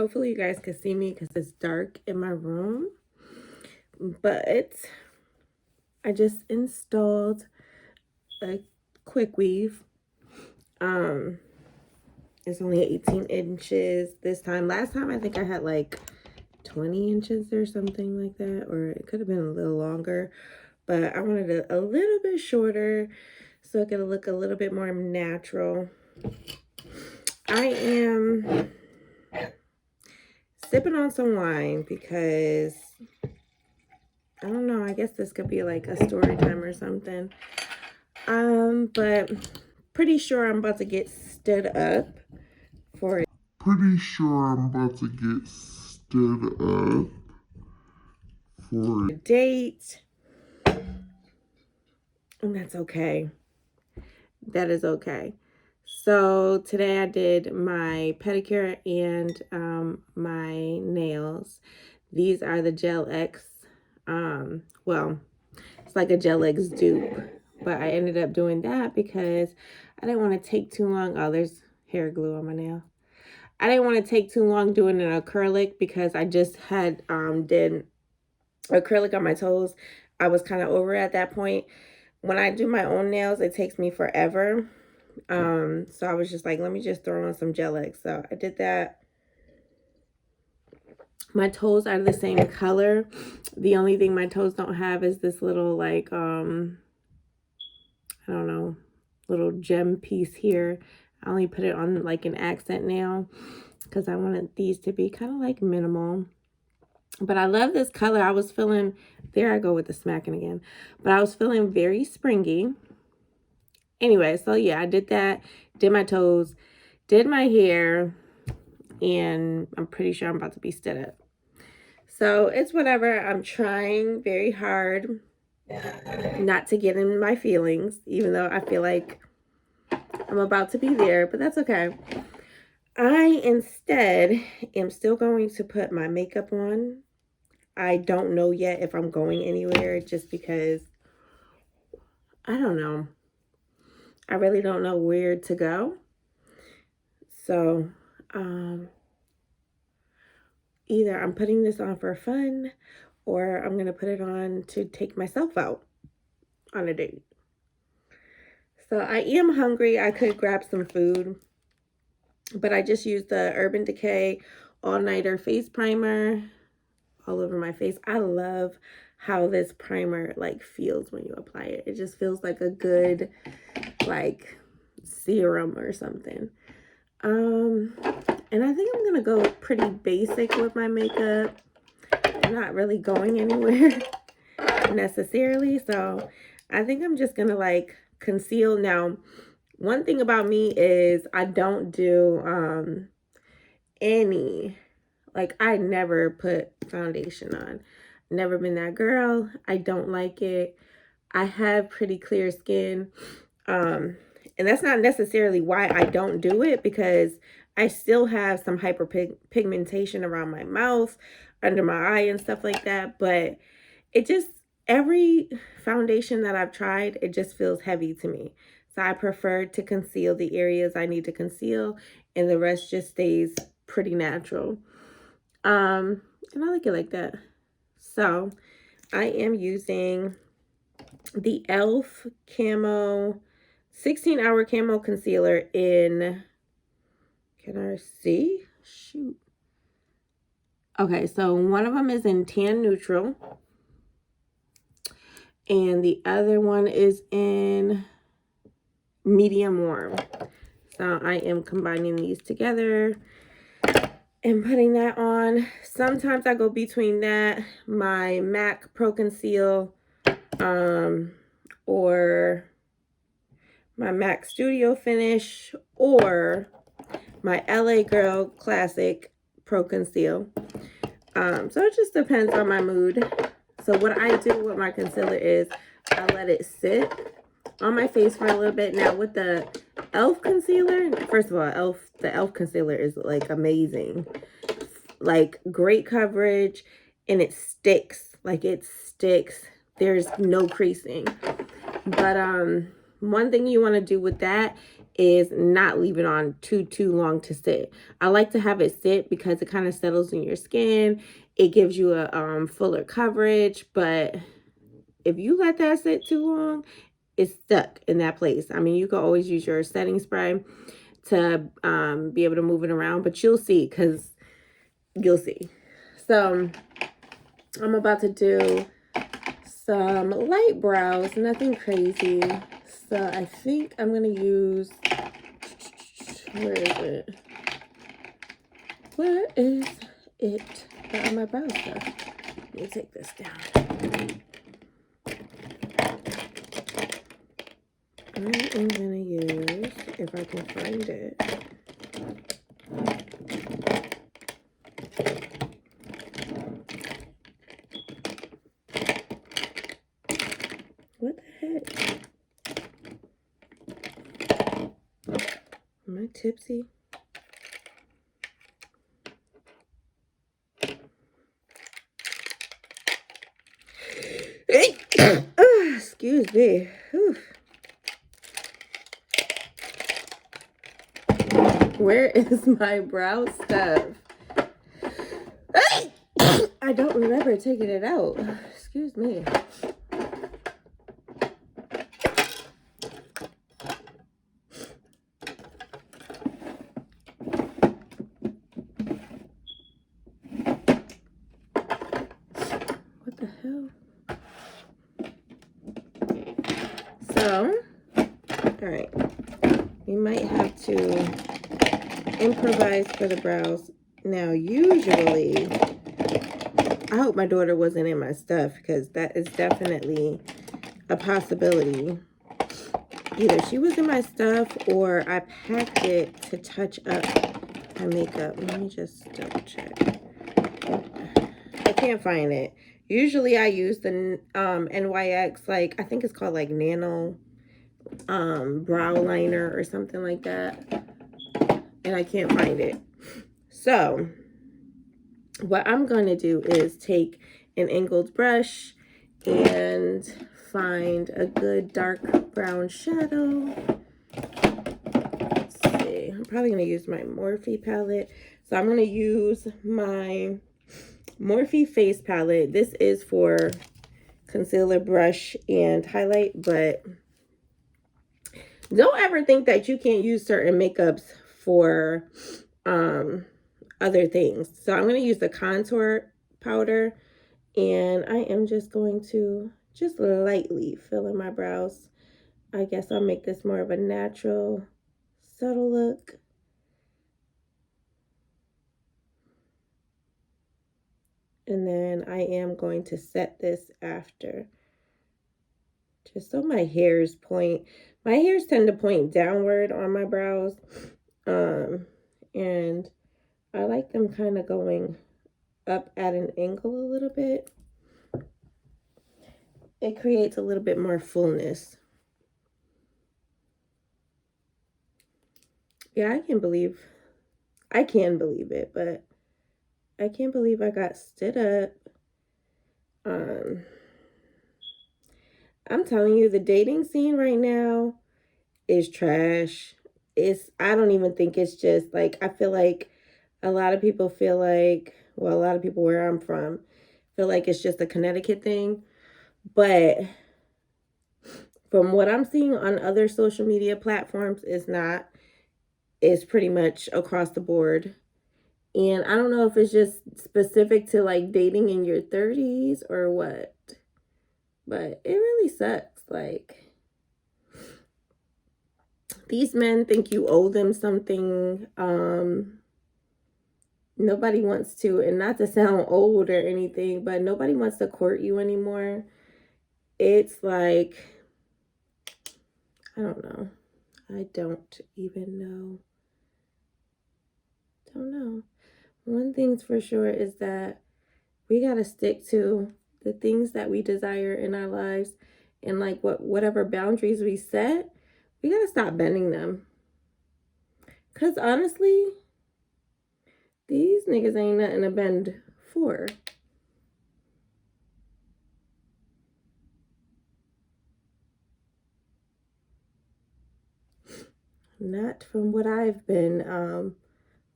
Hopefully you guys can see me because it's dark in my room. But I just installed a quick weave. It's only 18 inches this time. Last time I think I had like 20 inches or something like that, or it could have been a little longer, but I wanted it a little bit shorter so it could look a little bit more natural. I am sipping on some wine because I don't know, I guess this could be like a story time or something. But pretty sure I'm about to get stood up for it. Pretty sure I'm about to get stood up for A date. And that's okay. That is okay. So today I did my pedicure and my nails. These are the Gel X. Well, it's like a Gel X dupe, but I ended up doing that because I didn't want to take too long. Oh, there's hair glue on my nail. I didn't want to take too long doing an acrylic because I just had did acrylic on my toes. I was kind of over at that point. When I do my own nails, it takes me forever. So I was just like, let me just throw on some Gel X. So I did that. My toes are the same color. The only thing my toes don't have is this little like, I don't know, little gem piece here. I only put it on like an accent nail because I wanted these to be kind of like minimal. But I love this color. I was feeling, there I go with the smacking again. But I was feeling very springy. Anyway, so yeah, I did that, did my toes, did my hair, and I'm pretty sure I'm about to be stood up. So it's whatever. I'm trying very hard not to get in my feelings, even though I feel like I'm about to be there, but that's okay. I instead am still going to put my makeup on. I don't know yet if I'm going anywhere just because I don't know. I really don't know where to go. So, either I'm putting this on for fun or I'm going to put it on to take myself out on a date. So I am hungry. I could grab some food, but I just used the Urban Decay All-Nighter Face Primer all over my face. I love how this primer like feels when you apply it. It just feels like a good like serum or something. And I think I'm gonna go pretty basic with my makeup. I'm not really going anywhere necessarily, so I think I'm just gonna like conceal. Now, one thing about me is I don't do any, like I never put foundation on. Never been that girl. I don't like it. I have pretty clear skin. And that's not necessarily why I don't do it, because I still have some hyperpigmentation around my mouth, under my eye and stuff like that. But it just, every foundation that I've tried, it just feels heavy to me. So I prefer to conceal the areas I need to conceal, and the rest just stays pretty natural. And I like it like that. So I am using the e.l.f. Camo 16-hour Camo Concealer in, can I see? Shoot. Okay, so one of them is in Tan Neutral. And the other one is in Medium Warm. So I am combining these together and putting that on. Sometimes I go between that, my MAC Pro Conceal, or my MAC Studio Finish, or my LA Girl Classic Pro Conceal. So it just depends on my mood. So what I do with my concealer is I let it sit on my face for a little bit. Now with the e.l.f. concealer, first of all, the e.l.f. concealer is like amazing. Like great coverage, and it sticks. Like it sticks. There's no creasing. But one thing you want to do with that is not leave it on too long to sit. I like to have it sit because it kind of settles in your skin. It gives you a fuller coverage, but if you let that sit too long, it's stuck in that place. I mean, you can always use your setting spray to be able to move it around, but you'll see, because you'll see. So I'm about to do some light brows, nothing crazy. So I think I'm gonna use, where is it? Where is it? My brow stuff. Let me take this down. I am gonna use, if I can find it, what the heck? Am I tipsy? Excuse me. Whew. Where is my brow stuff? I don't remember taking it out. Excuse me. What the hell? So, all right. We might have to improvise for the brows. Now, usually, I hope my daughter wasn't in my stuff, because that is definitely a possibility. Either she was in my stuff or I packed it to touch up my makeup. Let me just double check. I can't find it. Usually I use the NYX, like, I think it's called like Nano brow liner or something like that. And I can't find it. So what I'm going to do is take an angled brush and find a good dark brown shadow. Let's see. I'm probably going to use my Morphe palette. So I'm going to use my Morphe face palette. This is for concealer, brush, and highlight, but don't ever think that you can't use certain makeups for other things. So I'm going to use the contour powder, and I am just going to just lightly fill in my brows. I guess I'll make this more of a natural, subtle look. And then I am going to set this after, just so my hairs point. My hairs tend to point downward on my brows, and I like them kind of going up at an angle a little bit. It creates a little bit more fullness. Yeah, I can believe it, but I can't believe I got stood up. I'm telling you, the dating scene right now is trash. I don't even think it's just like, I feel like a lot of people feel like, well, a lot of people where I'm from feel like it's just a Connecticut thing. But from what I'm seeing on other social media platforms, it's not. It's pretty much across the board. And I don't know if it's just specific to like dating in your 30s or what, but it really sucks. Like, these men think you owe them something. Nobody wants to, and not to sound old or anything, but nobody wants to court you anymore. It's like, I don't know. I don't even know. Don't know. One thing's for sure is that we got to stick to the things that we desire in our lives, and like whatever boundaries we set, we got to stop bending them. Because honestly, these niggas ain't nothing to bend for. Not from what I've been,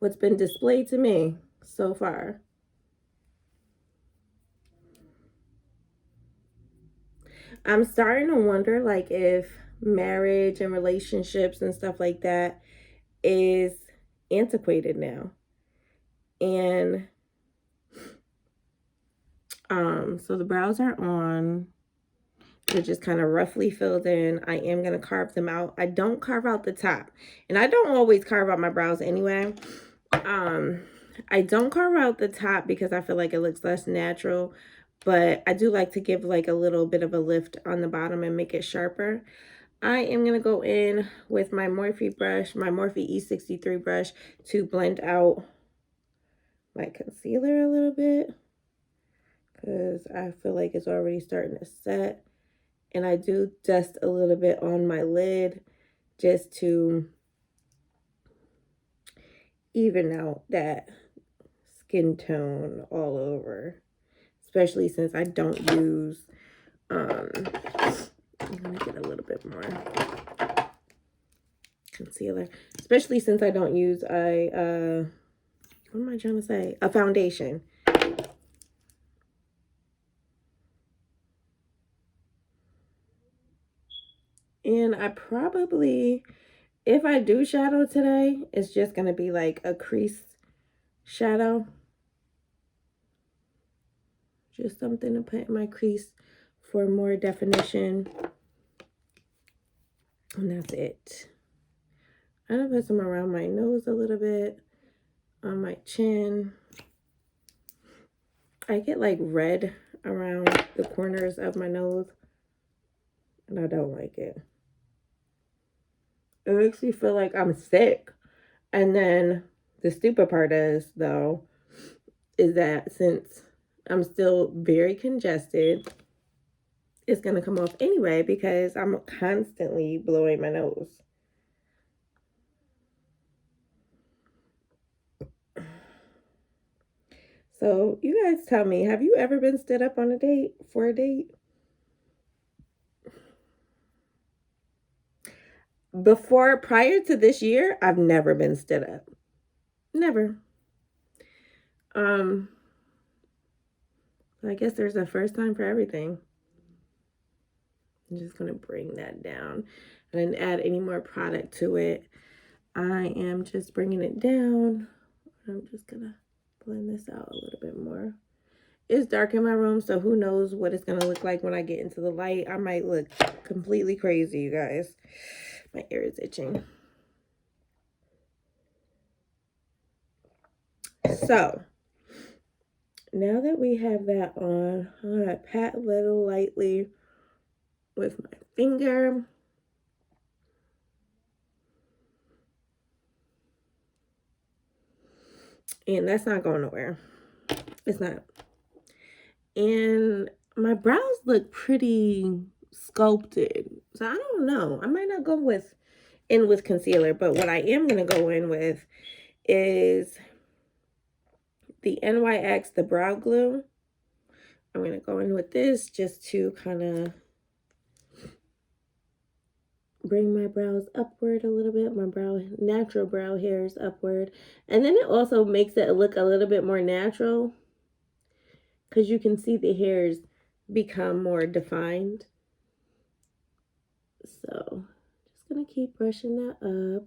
what's been displayed to me so far. I'm starting to wonder, like, if marriage and relationships and stuff like that is antiquated now. And so the brows are on. They're just kind of roughly filled in. I am going to carve them out. I don't carve out the top. And I don't always carve out my brows anyway. I don't carve out the top because I feel like it looks less natural. But I do like to give like a little bit of a lift on the bottom and make it sharper. I am going to go in with my Morphe brush, my Morphe E63 brush, to blend out my concealer a little bit. Because I feel like it's already starting to set. And I do dust a little bit on my lid just to even out that skin tone all over. Especially since I don't use, I'm going to get a little bit more concealer. Especially since I don't use what am I trying to say? A foundation. And I probably, if I do shadow today, it's just going to be like a crease shadow. Just something to put in my crease for more definition. And that's it. I'm going to put some around my nose a little bit, on my chin. I get like red around the corners of my nose, and I don't like it. It makes me feel like I'm sick. And then the stupid part is, though, is that since I'm still very congested, it's going to come off anyway because I'm constantly blowing my nose. So you guys tell me, have you ever been stood up on a date, for a date? Prior to this year, I've never been stood up. Never. I guess there's a first time for everything. I'm just going to bring that down and then add any more product to it. I am just bringing it down. I'm just going to blend this out a little bit more. It's dark in my room, so who knows what it's going to look like when I get into the light. I might look completely crazy, you guys. My ear is itching. So, now that we have that on, I'm going to pat a little lightly with my finger. And that's not going nowhere. It's not. And my brows look pretty sculpted. So I don't know. I might not go in with concealer. But what I am going to go in with is the NYX, the brow glue. I'm going to go in with this just to kind of bring my brows upward a little bit. My natural brow hairs upward. And then it also makes it look a little bit more natural, because you can see the hairs become more defined. So, just going to keep brushing that up.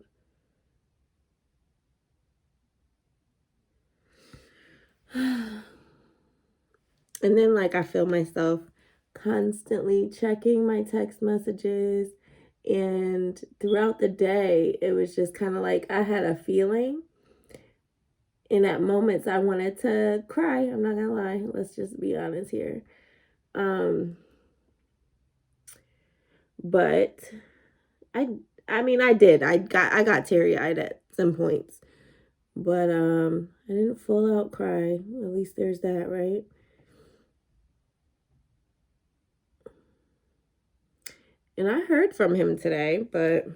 And then, like, I feel myself constantly checking my text messages. And throughout the day, it was just kind of like I had a feeling. And at moments, I wanted to cry. I'm not going to lie. Let's just be honest here. But I mean, I did. I got teary-eyed at some points. But I didn't full out cry. At least there's that, right? And I heard from him today, but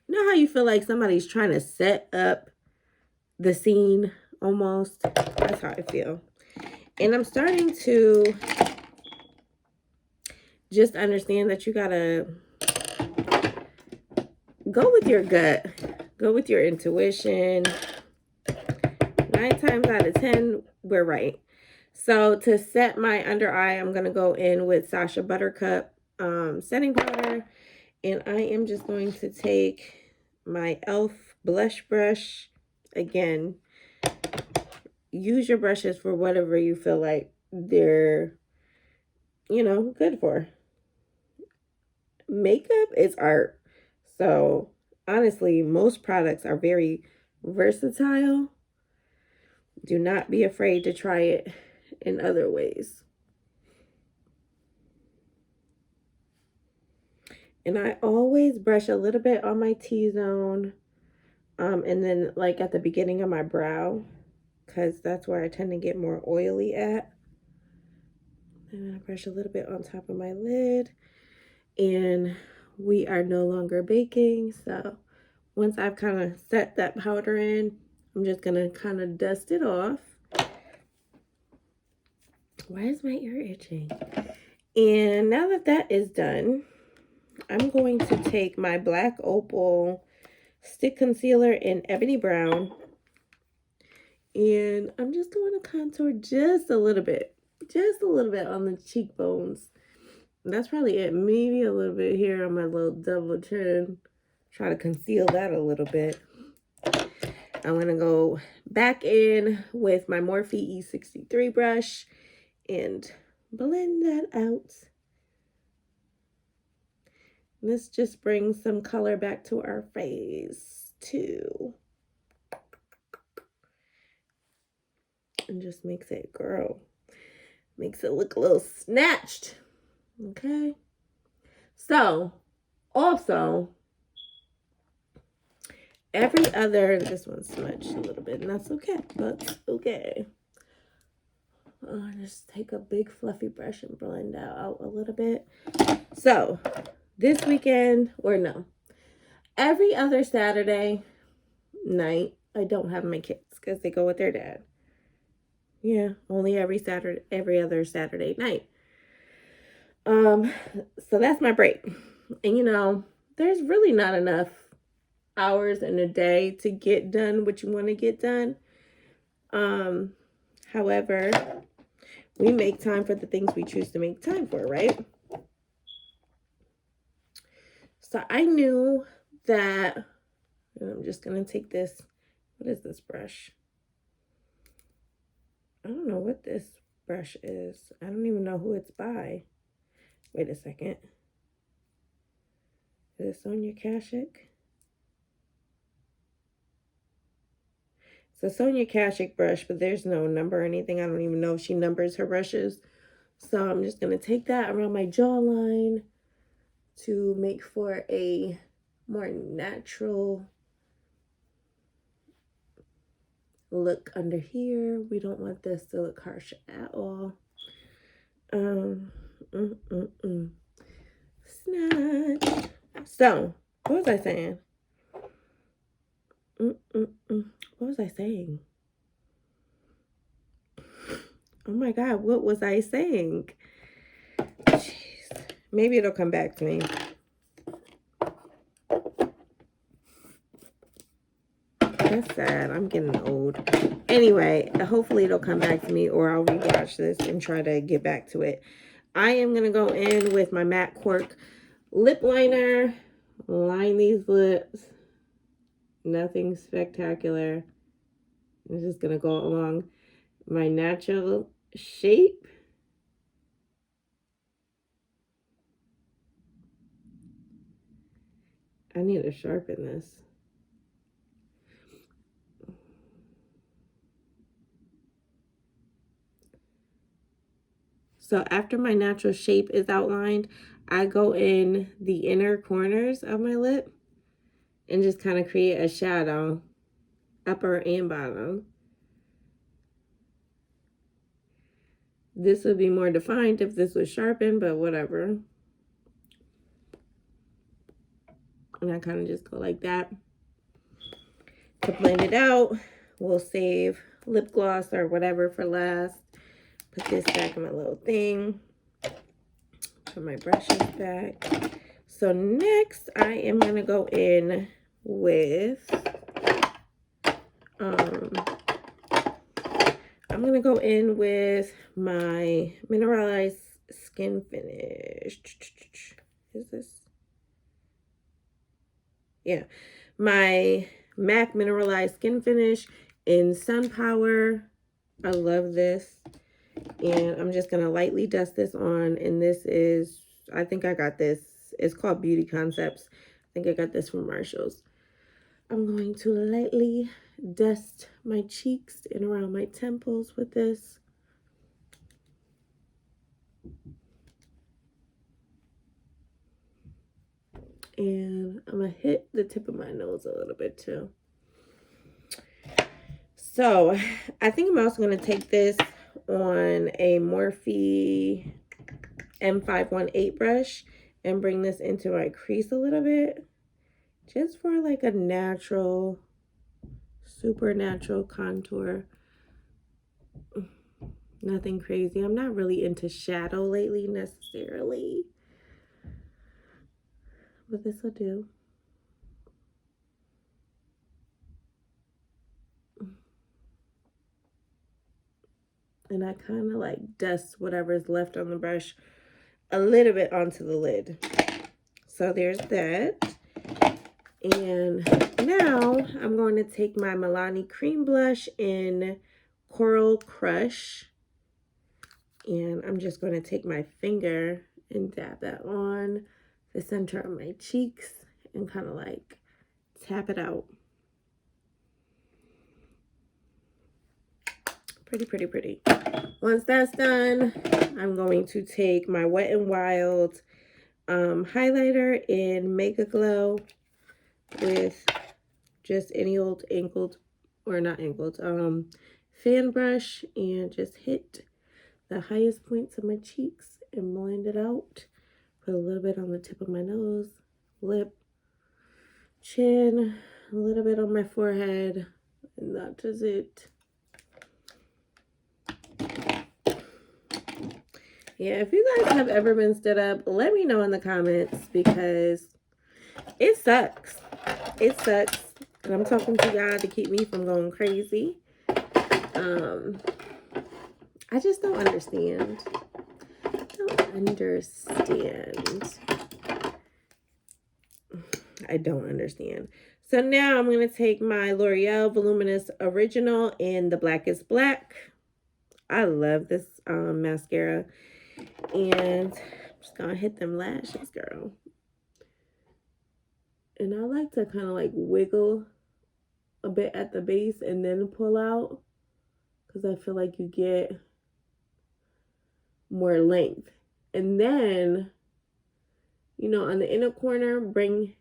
you know how you feel like somebody's trying to set up the scene almost? That's how I feel. And I'm starting to just understand that you gotta go with your gut. Go with your intuition. 9 times out of 10, we're right. So to set my under eye, I'm going to go in with Sacha Buttercup setting powder. And I am just going to take my e.l.f. blush brush. Again, use your brushes for whatever you feel like they're, you know, good for. Makeup is art. So honestly, most products are very versatile. Do not be afraid to try it in other ways. And I always brush a little bit on my T-zone. And then like at the beginning of my brow, because that's where I tend to get more oily at. And then I brush a little bit on top of my lid. And we are no longer baking. So once I've kind of set that powder in, I'm just going to kind of dust it off. Why is my ear itching? And now that that is done, I'm going to take my Black Opal Stick Concealer in Ebony Brown. And I'm just going to contour just a little bit on the cheekbones. And that's probably it. Maybe a little bit here on my little double chin. Try to conceal that a little bit. I'm going to go back in with my Morphe E63 brush and blend that out. This just brings some color back to our face too. And just makes it grow. Makes it look a little snatched. Okay. So, also, every other, this one's smudged a little bit, and that's okay. That's okay. I'll just take a big fluffy brush and blend that out a little bit. So, this weekend, or no, every other Saturday night, I don't have my kids because they go with their dad. Yeah, only every other Saturday night. So that's my break. And you know, there's really not enough hours in a day to get done what you want to get done. However, we make time for the things we choose to make time for, right? So I knew that, and I'm just going to take this, what is this brush? I don't know what this brush is. I don't even know who it's by. Wait a second. Is it Sonia Kashuk? It's a Sonia Kashuk brush, but there's no number or anything. I don't even know if she numbers her brushes. So I'm just going to take that around my jawline to make for a more natural look under here. We don't want this to look harsh at all. Snatch. So, what was I saying? What was I saying? Oh my God, what was I saying? Jeez. Maybe it'll come back to me. That's sad. I'm getting old. Anyway, hopefully it'll come back to me, or I'll rewatch this and try to get back to it. I am going to go in with my Matte Cork lip liner. Line these lips. Nothing spectacular. I'm just going to go along my natural shape. I need to sharpen this. So after my natural shape is outlined, I go in the inner corners of my lip and just kind of create a shadow, upper and bottom. This would be more defined if this was sharpened, but whatever. And I kind of just go like that. To blend it out, we'll save lip gloss or whatever for last. Put this back in my little thing. Put my brushes back. So next I am going to go in with, I'm going to go in with my Mineralized Skin Finish. Is this? Yeah. My MAC Mineralized Skin Finish in Sun Power. I love this. And I'm just going to lightly dust this on. And this is, I think I got this. It's called Beauty Concepts. I think I got this from Marshall's. I'm going to lightly dust my cheeks and around my temples with this. And I'm going to hit the tip of my nose a little bit too. So I think I'm also going to take this on a Morphe M518 brush and bring this into my crease a little bit. Just for like a natural, super natural contour. Nothing crazy. I'm not really into shadow lately necessarily. But this will do. And I kind of like dust whatever's left on the brush a little bit onto the lid. So there's that. And now I'm going to take my Milani Cream Blush in Coral Crush. And I'm just going to take my finger and dab that on the center of my cheeks and kind of like tap it out. Pretty, pretty, pretty. Once that's done, I'm going to take my Wet n Wild highlighter in Mega Glow with just any old angled, or not angled, fan brush, and just hit the highest points of my cheeks and blend it out. Put a little bit on the tip of my nose, lip, chin, a little bit on my forehead, and that is it. Yeah, if you guys have ever been stood up, let me know in the comments, because it sucks. It sucks. And I'm talking to God to keep me from going crazy. I just don't understand. I don't understand. So now I'm going to take my L'Oreal Voluminous Original in the Blackest Black. I love this mascara. And I'm just going to hit them lashes, girl. And I like to kind of like wiggle a bit at the base and then pull out, because I feel like you get more length. And then, you know, on the inner corner, bring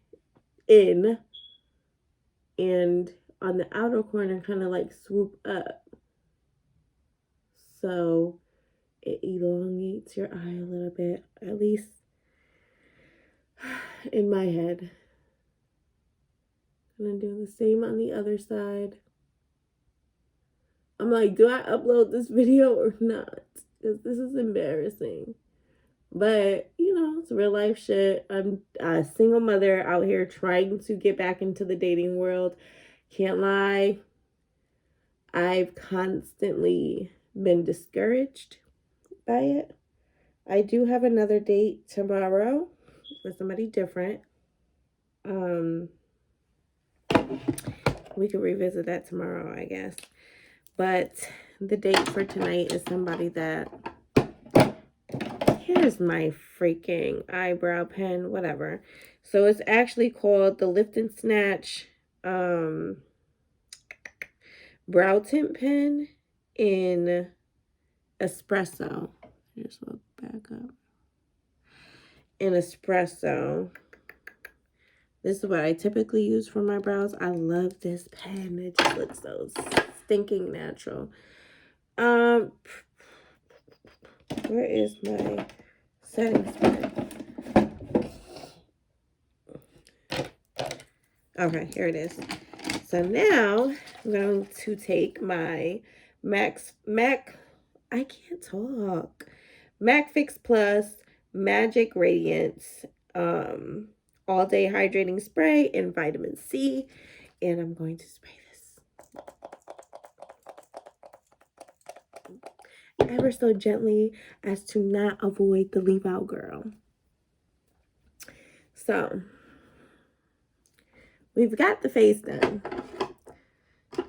in, and on the outer corner, kind of like swoop up. So it elongates your eye a little bit, at least in my head. And I'm doing the same on the other side. I'm like, do I upload this video or not? Because this is embarrassing. But, you know, it's real life shit. I'm a single mother out here trying to get back into the dating world. Can't lie. I've constantly been discouraged by it. I do have another date tomorrow with somebody different. We could revisit that tomorrow, I guess. But the date for tonight is somebody that... Here's my freaking eyebrow pen, whatever. So it's actually called the Lift and Snatch brow tint pen in Espresso. Here's what back up. In Espresso. This is what I typically use for my brows. I love this pen. It just looks so stinking natural. Where is my setting spray? Okay, here it is. So now I'm going to take my MAC Fix Plus Magic Radiance all day hydrating spray and vitamin C. And I'm going to spray this ever so gently as to not avoid the leave out girl. So we've got the face done.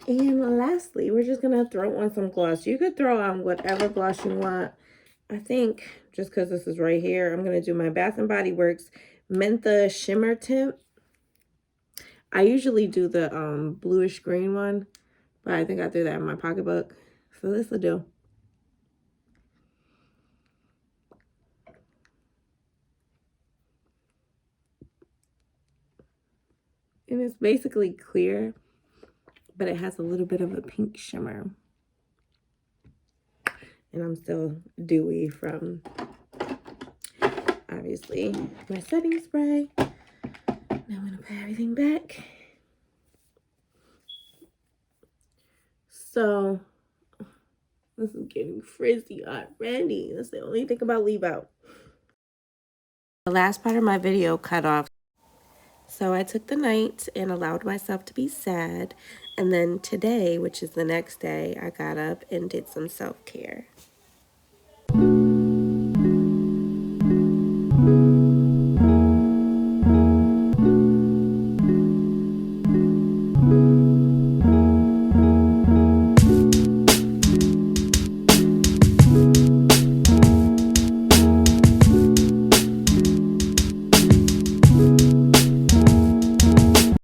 And lastly, we're just going to throw on some gloss. You could throw on whatever gloss you want. I think just because this is right here, I'm going to do my Bath & Body Works Mentha Shimmer Tint. I usually do the bluish green one, but I think I threw that in my pocketbook. So this will do. And it's basically clear, but it has a little bit of a pink shimmer. And I'm still dewy from, obviously, my setting spray. Now I'm going to put everything back. So, this is getting frizzy already. That's the only thing about leave out. The last part of my video cut off. So I took the night and allowed myself to be sad. And then today, which is the next day, I got up and did some self-care.